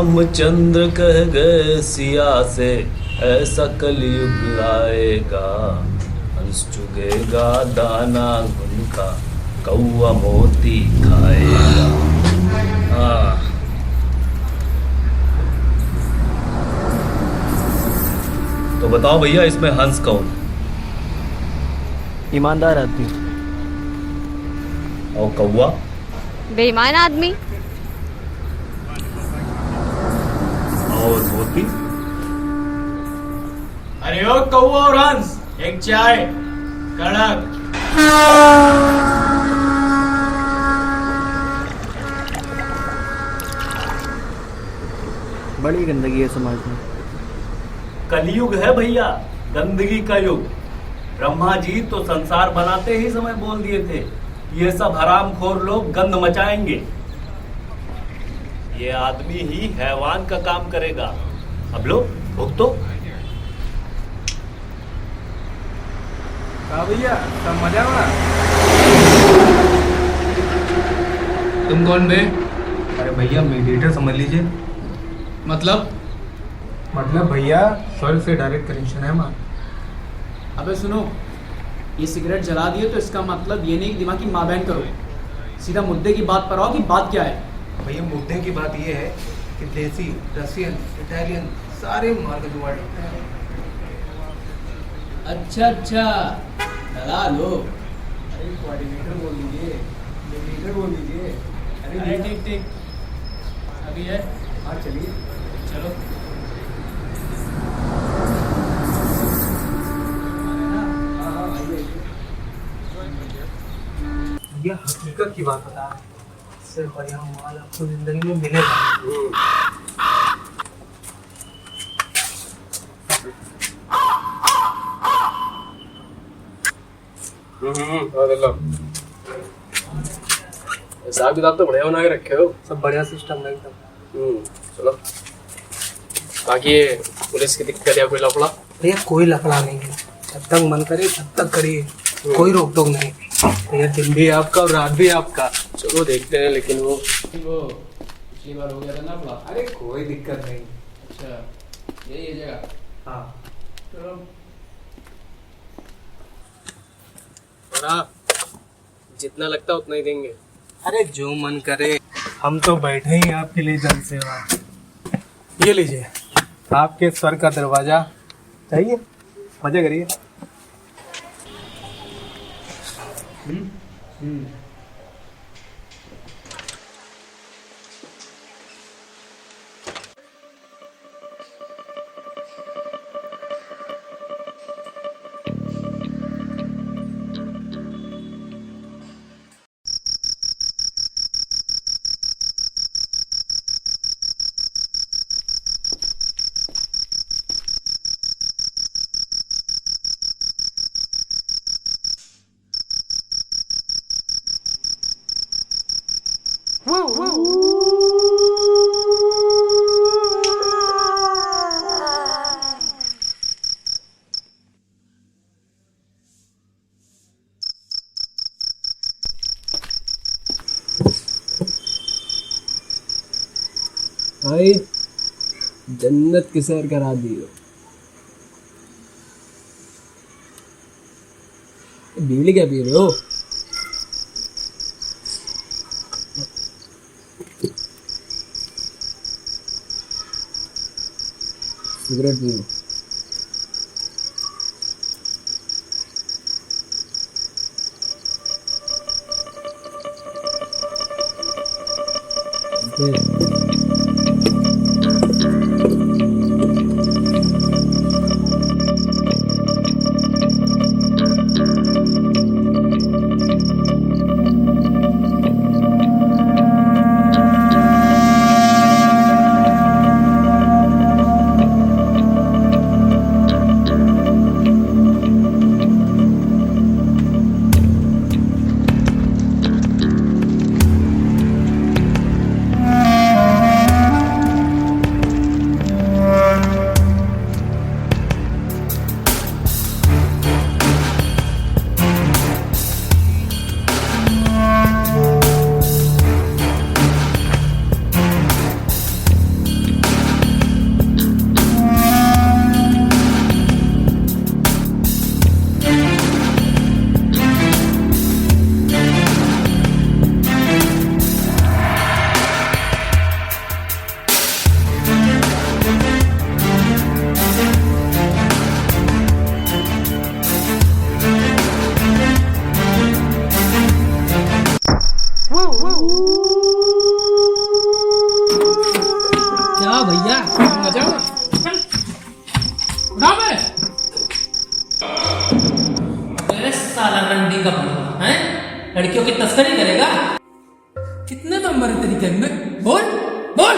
रामचंद्र कह गए सिया से, ऐसा कलयुग लाएगा। हंस चुगेगा दाना गुन का, कौवा मोती खाएगा। हाँ, तो बताओ भैया, इसमें हंस कौन? ईमानदार आदमी। और कौवा? बेईमान आदमी। और मोती? अरे ओ कौवा और हंस, एक चाय कड़क। बड़ी गंदगी है समाज में। कलयुग है भैया, गंदगी का युग। ब्रह्मा जी तो संसार बनाते ही समय बोल दिए थे, ये सब हरामखोर लोग गंद मचाएंगे। ये आदमी ही हैवान का काम करेगा। अब लो भुगतो। का भैया सब मजा में? तुम कौन बे? अरे भैया मीडिएटर समझ लीजिए। मतलब भैया स्वर्ग से डायरेक्ट कनेक्शन है हमारा। अबे सुनो, ये सिगरेट जला दिए तो इसका मतलब ये नहीं कि दिमाग की माँ बहन करो। सीधा मुद्दे की बात पर आओ कि बात क्या है। भैया मुद्दे की बात ये है कि देसी, रशियन, इटालियन सारे मार के जुगाड़ लगते हैं। अच्छा अच्छा, डला लो। अरे कोऑर्डिनेटर बोल दीजिए, मीडिएटर बोल दीजिए। अरे ठीक ठीक, अभी है। हाँ चलिए चलो। भैया हकीकत की बात बता, इससे बढ़िया माल आपको जिंदगी में मिलेगा। हिसाब किताब तो बढ़िया बना के रखे हो। सब बढ़िया सिस्टम है एकदम। चलो, बाकी ये पुलिस की दिक्कत या कोई लफड़ा? भैया कोई लफड़ा नहीं है, जब तक मन करे तब तक करिए, कोई रोक टोक नहीं। भैया दिन भी आपका और रात भी आपका। चलो देखते हैं, लेकिन वो पिछली बार हो गया था ना अपना। अरे कोई दिक्कत नहीं। अच्छा, यही है जगह। हाँ चलो। और हाँ, जितना लगता है उतना ही देंगे। अरे जो मन करे, हम तो बैठे ही आपके लिए जन सेवा। ये लीजिए आपके स्वर का दरवाजा, चाहिए मजे करिए। भाई जन्नत की सैर करा दी हो। बीड़ी क्या पी रहे हो? Cigarette P low. क्या भैया मजा अरे साला रंडी का बंदा है, लड़कियों की तस्करी करेगा। कितने नंबर है तेरी गैंग में? बोल बोल।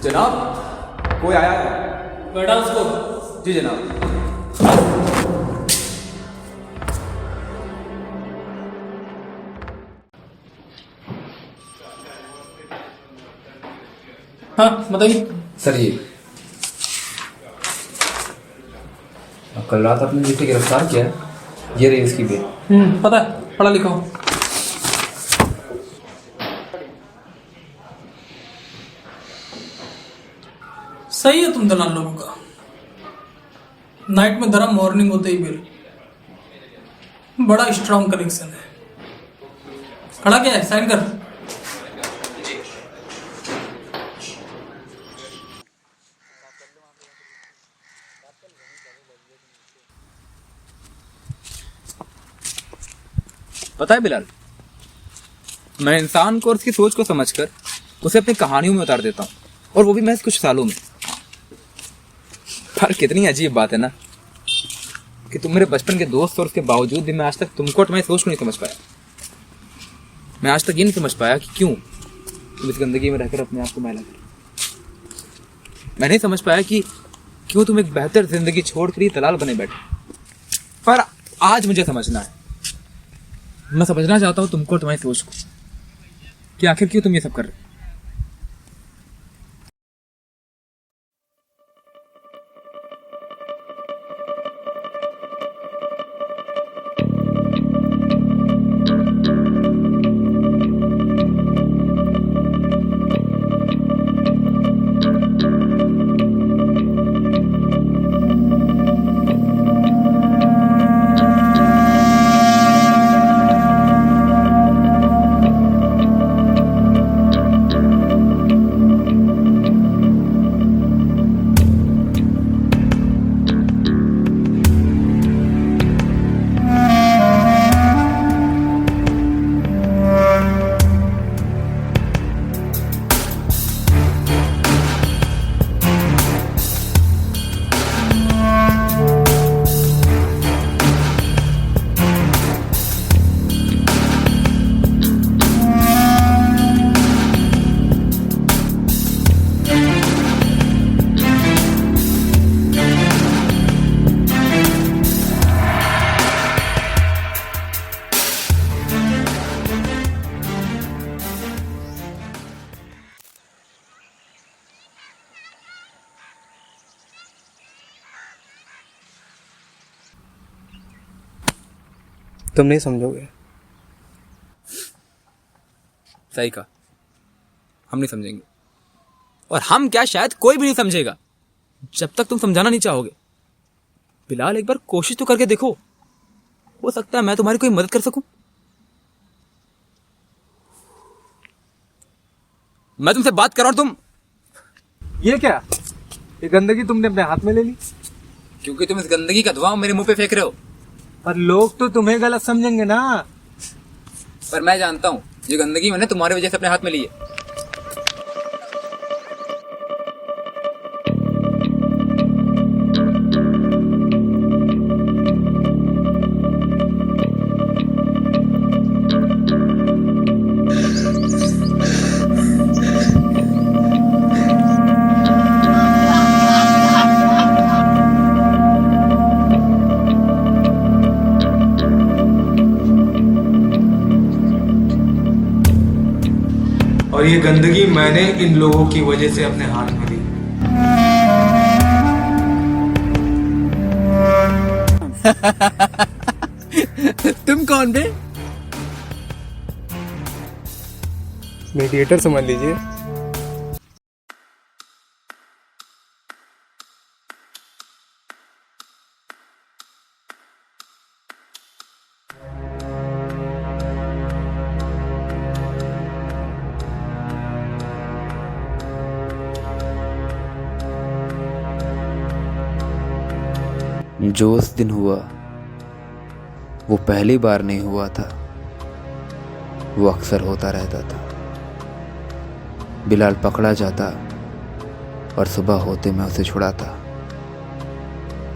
जनाब, कोई आया है? बैठा उसको। जी जनाब। हाँ बताइए। सर ये कल रात आपने जिसे गिरफ्तार किया है, ये रही इसकी बेल। पता है, पढ़ा लिखा हूँ। सही है तुम दलाल लोगों का, नाइट में धरा मॉर्निंग होते ही बिल। बड़ा स्ट्रांग कनेक्शन है। खड़ा क्या है, साइन कर। पता है बिलाल, मैं इंसान को और उसकी सोच को समझकर उसे अपनी कहानियों में उतार देता हूँ, और वो भी महज कुछ सालों में। पर कितनी अजीब बात है ना कि तुम मेरे बचपन के दोस्त और उसके बावजूद भी मैं आज तक तुमको तुम्हारी सोच को नहीं समझ पाया। मैं आज तक ये नहीं समझ पाया कि क्यों तुम इस गंदगी में रहकर अपने आप को मैला कर। मैं नहीं समझ पाया कि क्यों तुम एक बेहतर जिंदगी छोड़कर ये दलाल बने बैठे। पर आज मुझे समझना है। मैं समझना चाहता हूँ तुमको, तुम्हारी सोच को, कि आखिर क्यों तुम ये सब कर रहे हो। तुम नहीं समझोगे। सही कहा, हम नहीं समझेंगे, और हम क्या शायद कोई भी नहीं समझेगा जब तक तुम समझाना नहीं चाहोगे। बिलाल, एक बार कोशिश तो करके देखो, हो सकता है मैं तुम्हारी कोई मदद कर सकूं। मैं तुमसे बात कर रहा हूं, तुम ये क्या, ये गंदगी तुमने अपने हाथ में ले ली? क्योंकि तुम इस गंदगी का धुआं मेरे मुंह पे फेंक रहे हो। पर लोग तो तुम्हें गलत समझेंगे ना। पर मैं जानता हूं ये गंदगी मैंने तुम्हारी वजह से अपने हाथ में ली है। और ये गंदगी मैंने इन लोगों की वजह से अपने हाथ में ली। तुम कौन बे? मीडिएटर समझ लीजिए। जो उस दिन हुआ वो पहली बार नहीं हुआ था, वो अक्सर होता रहता था। बिलाल पकड़ा जाता और सुबह होते मैं उसे छुड़ाता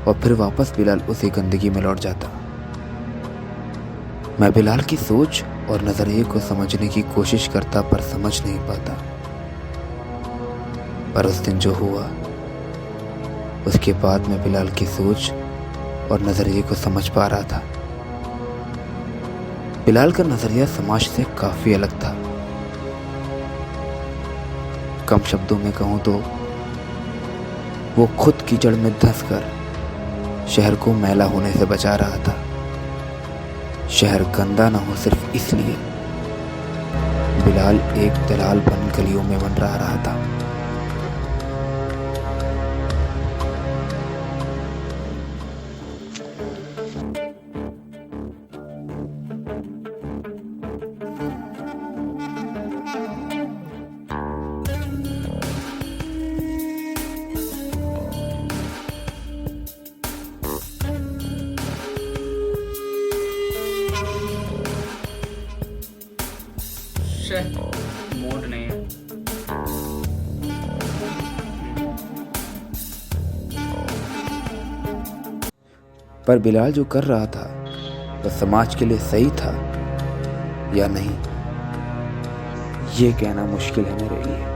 और फिर वापस बिलाल उसी गंदगी में लौट जाता। मैं बिलाल की सोच और नजरिए को समझने की कोशिश करता पर समझ नहीं पाता। पर उस दिन जो हुआ उसके बाद मैं बिलाल की सोच और नजरिए को समझ पा रहा था। बिलाल का नजरिया समाज से काफी अलग था। कम शब्दों में कहूं तो वो खुद कीचड़ में धंसकर शहर को मैला होने से बचा रहा था। शहर गंदा ना हो सिर्फ इसलिए बिलाल एक दलाल बन गलियों में मंडरा रहा था। मूड नहीं है। पर बिलाल जो कर रहा था वह समाज के लिए सही था या नहीं, ये कहना मुश्किल है मेरे लिए।